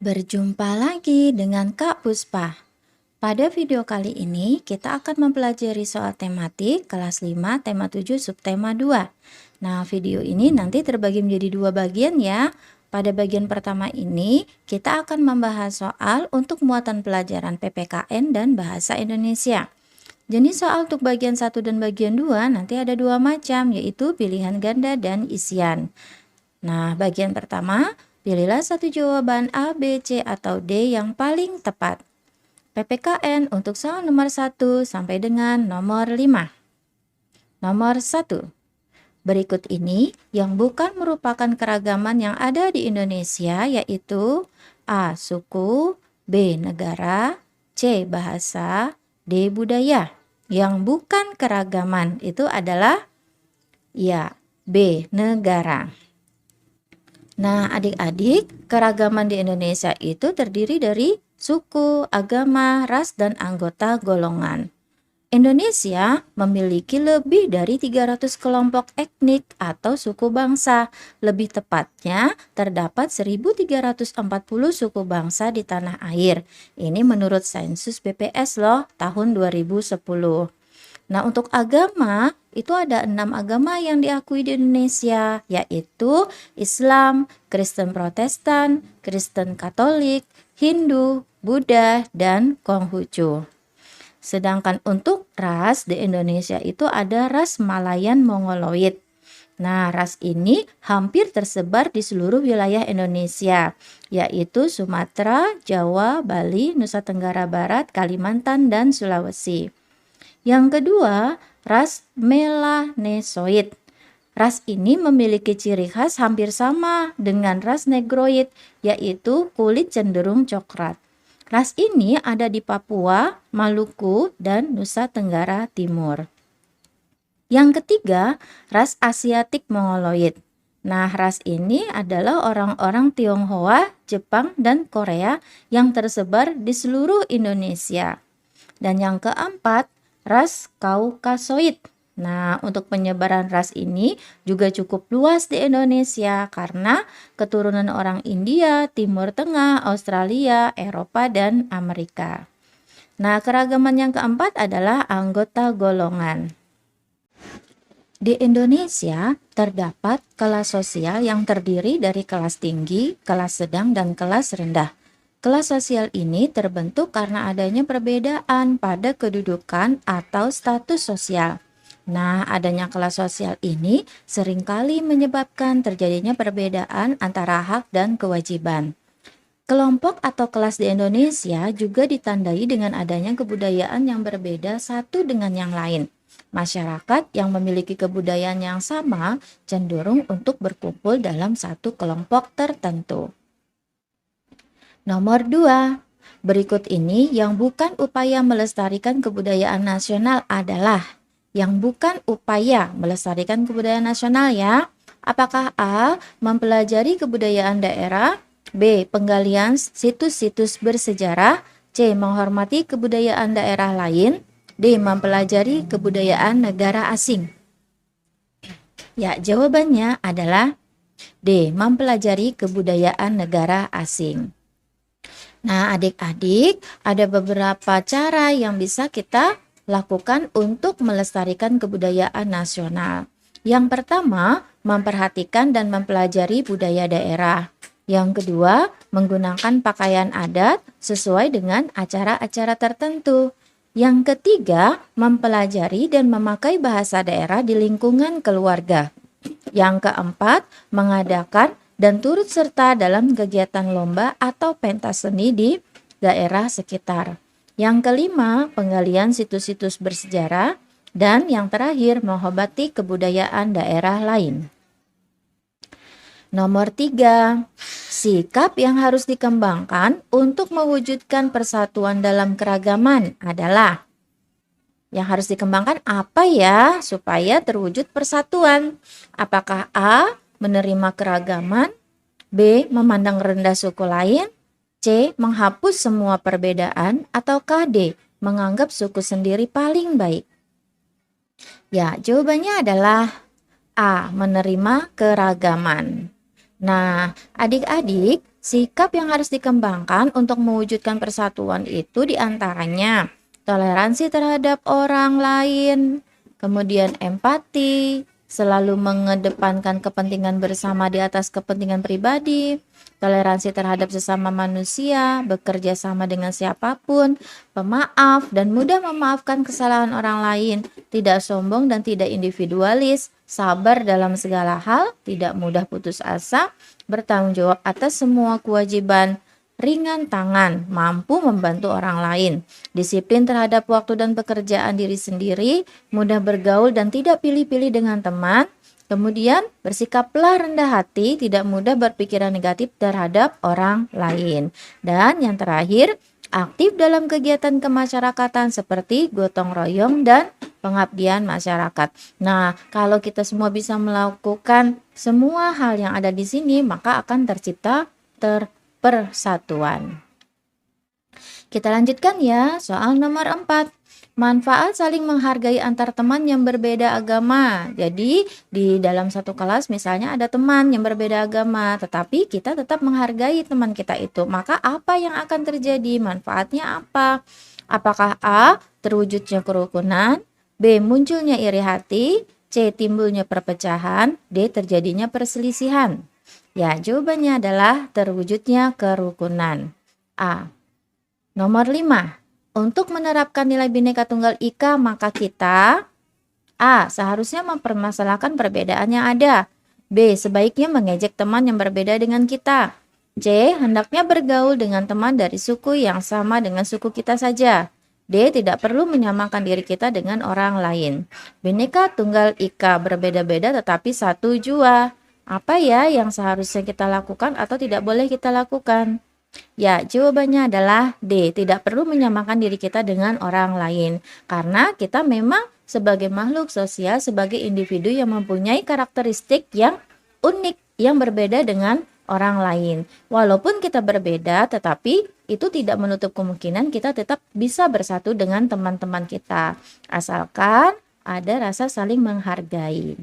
Berjumpa lagi dengan Kak Puspa. Pada video kali ini kita akan mempelajari soal tematik kelas 5 tema 7 subtema 2. Nah, video ini nanti terbagi menjadi dua bagian ya. Pada bagian pertama ini kita akan membahas soal untuk muatan pelajaran PPKN dan bahasa Indonesia. Jenis soal untuk bagian 1 dan bagian 2 nanti ada dua macam, yaitu pilihan ganda dan isian. Nah, bagian pertama, pilihlah satu jawaban A, B, C, atau D yang paling tepat. PPKN untuk soal nomor 1 sampai dengan nomor 5. Nomor 1. Berikut ini yang bukan merupakan keragaman yang ada di Indonesia, yaitu A. Suku, B. Negara, C. Bahasa, D. Budaya. Yang bukan keragaman itu adalah ya, B. Negara. Nah, adik-adik, keragaman di Indonesia itu terdiri dari suku, agama, ras, dan anggota golongan. Indonesia memiliki lebih dari 300 kelompok etnik atau suku bangsa. Lebih tepatnya, terdapat 1.340 suku bangsa di tanah air. Ini menurut sensus BPS loh, tahun 2010. Nah, untuk agama, itu ada 6 agama yang diakui di Indonesia, yaitu Islam, Kristen Protestan, Kristen Katolik, Hindu, Buddha, dan Konghucu. Sedangkan untuk ras di Indonesia itu ada ras Malayan Mongoloid. Nah, ras ini hampir tersebar di seluruh wilayah Indonesia, yaitu Sumatera, Jawa, Bali, Nusa Tenggara Barat, Kalimantan, dan Sulawesi. Yang kedua, ras Melanesoid. Ras ini memiliki ciri khas hampir sama dengan ras Negroid, yaitu kulit cenderung coklat. Ras ini ada di Papua, Maluku, dan Nusa Tenggara Timur. Yang ketiga, ras Asiatik Mongoloid. Nah, ras ini adalah orang-orang Tionghoa, Jepang, dan Korea yang tersebar di seluruh Indonesia. Dan yang keempat, ras Kaukasoid. Nah, untuk penyebaran ras ini juga cukup luas di Indonesia karena keturunan orang India, Timur Tengah, Australia, Eropa, dan Amerika. Nah, keragaman yang keempat adalah anggota golongan. Di Indonesia terdapat kelas sosial yang terdiri dari kelas tinggi, kelas sedang, dan kelas rendah. Kelas sosial ini terbentuk karena adanya perbedaan pada kedudukan atau status sosial. Nah, adanya kelas sosial ini seringkali menyebabkan terjadinya perbedaan antara hak dan kewajiban. Kelompok atau kelas di Indonesia juga ditandai dengan adanya kebudayaan yang berbeda satu dengan yang lain. Masyarakat yang memiliki kebudayaan yang sama cenderung untuk berkumpul dalam satu kelompok tertentu. Nomor 2. Berikut ini yang bukan upaya melestarikan kebudayaan nasional adalah yang bukan upaya melestarikan kebudayaan nasional ya. Apakah A. Mempelajari kebudayaan daerah, B. Penggalian situs-situs bersejarah, C. Menghormati kebudayaan daerah lain, D. Mempelajari kebudayaan negara asing. Ya, jawabannya adalah D. Mempelajari kebudayaan negara asing. Nah, adik-adik, ada beberapa cara yang bisa kita lakukan untuk melestarikan kebudayaan nasional. Yang pertama, memperhatikan dan mempelajari budaya daerah. Yang kedua, menggunakan pakaian adat sesuai dengan acara-acara tertentu. Yang ketiga, mempelajari dan memakai bahasa daerah di lingkungan keluarga. Yang keempat, mengadakan dan turut serta dalam kegiatan lomba atau pentas seni di daerah sekitar. Yang kelima, penggalian situs-situs bersejarah. Dan yang terakhir, menghormati kebudayaan daerah lain. Nomor 3, sikap yang harus dikembangkan untuk mewujudkan persatuan dalam keragaman adalah yang harus dikembangkan apa ya supaya terwujud persatuan? Apakah A. menerima keragaman, B. memandang rendah suku lain, C. menghapus semua perbedaan, ataukah D. menganggap suku sendiri paling baik? Ya, jawabannya adalah A. menerima keragaman. Nah, adik-adik, Sikap yang harus dikembangkan untuk mewujudkan persatuan itu diantaranya toleransi terhadap orang lain, kemudian empati, selalu mengedepankan kepentingan bersama di atas kepentingan pribadi, toleransi terhadap sesama manusia, bekerja sama dengan siapapun, pemaaf, dan mudah memaafkan kesalahan orang lain, tidak sombong dan tidak individualis, sabar dalam segala hal, tidak mudah putus asa, bertanggung jawab atas semua kewajiban, ringan tangan, mampu membantu orang lain, disiplin terhadap waktu dan pekerjaan diri sendiri, mudah bergaul dan tidak pilih-pilih dengan teman, kemudian bersikaplah rendah hati, tidak mudah berpikiran negatif terhadap orang lain. Dan yang terakhir, aktif dalam kegiatan kemasyarakatan seperti gotong royong dan pengabdian masyarakat. Nah, kalau kita semua bisa melakukan semua hal yang ada di sini, maka akan tercipta persatuan. Kita lanjutkan ya, soal nomor 4. Manfaat saling menghargai antar teman yang berbeda agama. Jadi, di dalam satu kelas misalnya ada teman yang berbeda agama, tetapi kita tetap menghargai teman kita itu. Maka apa yang akan terjadi? Manfaatnya apa? Apakah A. terwujudnya kerukunan, B. munculnya iri hati, C. timbulnya perpecahan, D. terjadinya perselisihan? Ya, jawabannya adalah terwujudnya kerukunan. A. Nomor 5. Untuk menerapkan nilai Bhinneka Tunggal Ika, maka kita A. seharusnya mempermasalahkan perbedaan yang ada. B. sebaiknya mengejek teman yang berbeda dengan kita. C. hendaknya bergaul dengan teman dari suku yang sama dengan suku kita saja. D. tidak perlu menyamakan diri kita dengan orang lain. Bhinneka Tunggal Ika, berbeda-beda tetapi satu jua. Apa ya yang seharusnya kita lakukan atau tidak boleh kita lakukan? Ya, jawabannya adalah D. Tidak perlu menyamakan diri kita dengan orang lain. Karena kita memang sebagai makhluk sosial, sebagai individu yang mempunyai karakteristik yang unik, yang berbeda dengan orang lain. Walaupun kita berbeda, tetapi itu tidak menutup kemungkinan kita tetap bisa bersatu dengan teman-teman kita. Asalkan ada rasa saling menghargai.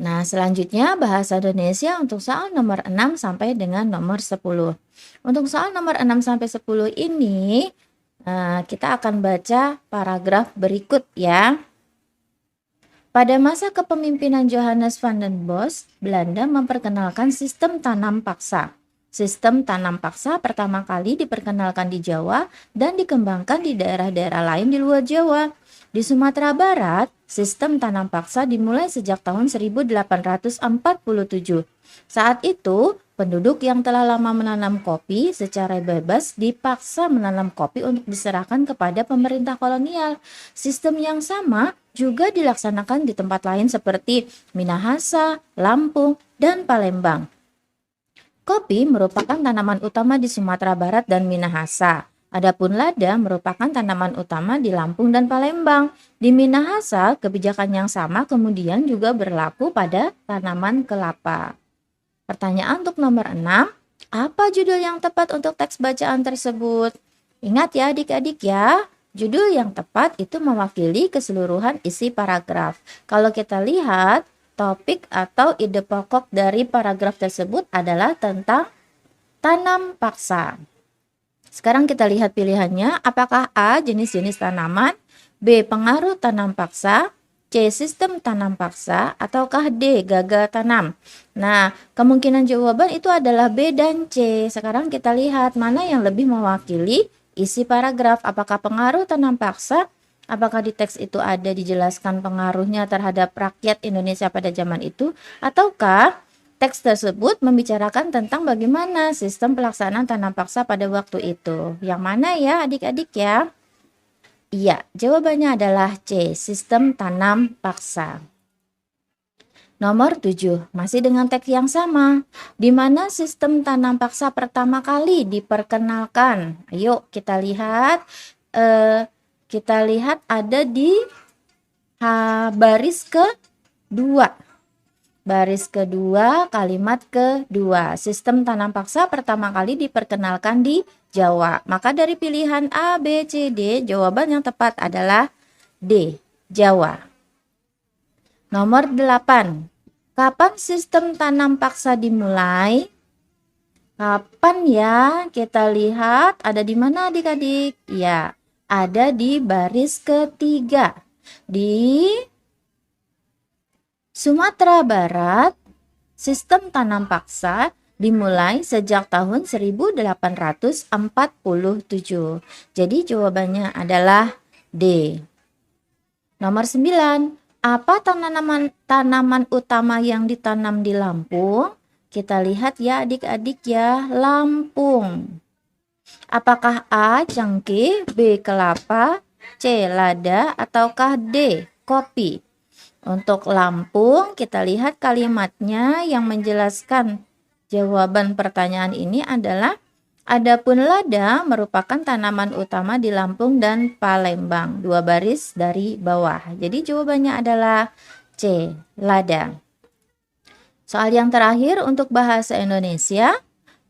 Nah, selanjutnya bahasa Indonesia untuk soal nomor 6 sampai dengan nomor 10. Untuk soal nomor 6 sampai 10 ini kita akan baca paragraf berikut ya. Pada masa kepemimpinan Johannes van den Bos, Belanda memperkenalkan sistem tanam paksa. Sistem tanam paksa pertama kali diperkenalkan di Jawa dan dikembangkan di daerah-daerah lain di luar Jawa. Di Sumatera Barat, sistem tanam paksa dimulai sejak tahun 1847. Saat itu, penduduk yang telah lama menanam kopi secara bebas dipaksa menanam kopi untuk diserahkan kepada pemerintah kolonial. Sistem yang sama juga dilaksanakan di tempat lain seperti Minahasa, Lampung, dan Palembang. Kopi merupakan tanaman utama di Sumatera Barat dan Minahasa. Adapun lada merupakan tanaman utama di Lampung dan Palembang. Di Minahasa, kebijakan yang sama kemudian juga berlaku pada tanaman kelapa. Pertanyaan untuk nomor 6, apa judul yang tepat untuk teks bacaan tersebut? Ingat ya adik-adik ya, judul yang tepat itu mewakili keseluruhan isi paragraf. Kalau kita lihat, topik atau ide pokok dari paragraf tersebut adalah tentang tanam paksa. Sekarang kita lihat pilihannya, apakah A. jenis-jenis tanaman, B. pengaruh tanam paksa, C. sistem tanam paksa, ataukah D. gagal tanam? Nah, kemungkinan jawaban itu adalah B dan C. Sekarang kita lihat mana yang lebih mewakili isi paragraf. Apakah pengaruh tanam paksa? Apakah di teks itu ada dijelaskan pengaruhnya terhadap rakyat Indonesia pada zaman itu? Ataukah teks tersebut membicarakan tentang bagaimana sistem pelaksanaan tanam paksa pada waktu itu? Yang mana ya adik-adik ya? Iya, jawabannya adalah C, sistem tanam paksa. Nomor 7, masih dengan teks yang sama. Di mana sistem tanam paksa pertama kali diperkenalkan? Ayo kita lihat. Kita lihat ada di baris kedua. Baris kedua, kalimat kedua. Sistem tanam paksa pertama kali diperkenalkan di Jawa. Maka dari pilihan A, B, C, D, jawaban yang tepat adalah D, Jawa. Nomor 8. Kapan sistem tanam paksa dimulai? Kapan ya? Kita lihat ada di mana adik-adik? Ya, ada di baris ketiga. Di Sumatera Barat, sistem tanam paksa dimulai sejak tahun 1847. Jadi jawabannya adalah D. Nomor 9. Apa tanaman utama yang ditanam di Lampung? Kita lihat ya adik-adik ya, Lampung. Apakah A. cengkeh, B. kelapa, C. lada, ataukah D. kopi? Untuk Lampung, kita lihat kalimatnya yang menjelaskan jawaban pertanyaan ini adalah adapun lada merupakan tanaman utama di Lampung dan Palembang. 2 baris dari bawah. Jadi jawabannya adalah C. lada. Soal yang terakhir untuk bahasa Indonesia.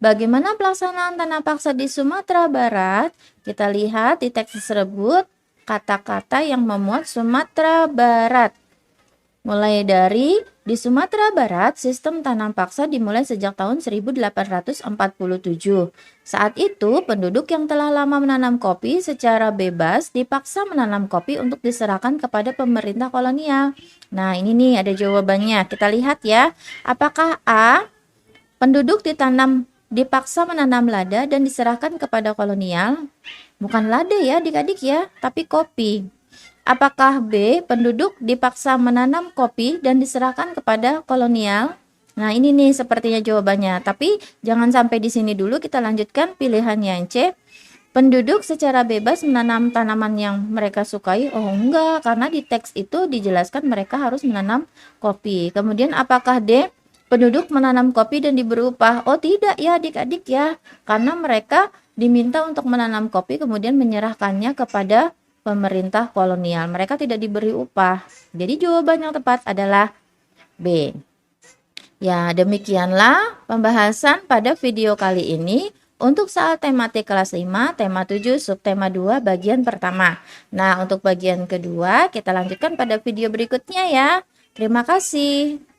Bagaimana pelaksanaan tanam paksa di Sumatera Barat? Kita lihat di teks tersebut kata-kata yang memuat Sumatera Barat. Mulai dari di Sumatera Barat, sistem tanam paksa dimulai sejak tahun 1847. Saat itu, penduduk yang telah lama menanam kopi secara bebas dipaksa menanam kopi untuk diserahkan kepada pemerintah kolonial. Nah, ini nih ada jawabannya. Kita lihat ya. Apakah A. penduduk dipaksa menanam lada dan diserahkan kepada kolonial? Bukan lada ya adik-adik ya, tapi kopi. Apakah B. penduduk dipaksa menanam kopi dan diserahkan kepada kolonial? Nah, ini nih sepertinya jawabannya. Tapi jangan sampai di sini dulu, kita lanjutkan pilihan yang C. Penduduk secara bebas menanam tanaman yang mereka sukai. Oh enggak, karena di teks itu dijelaskan mereka harus menanam kopi. Kemudian apakah D. penduduk menanam kopi dan diberi upah? Oh tidak ya adik-adik ya, karena mereka diminta untuk menanam kopi kemudian menyerahkannya kepada pemerintah kolonial. Mereka tidak diberi upah. Jadi jawaban yang tepat adalah B. Ya, demikianlah pembahasan pada video kali ini untuk soal tematik kelas 5, tema 7, subtema 2, bagian pertama. Nah, untuk bagian kedua kita lanjutkan pada video berikutnya ya. Terima kasih.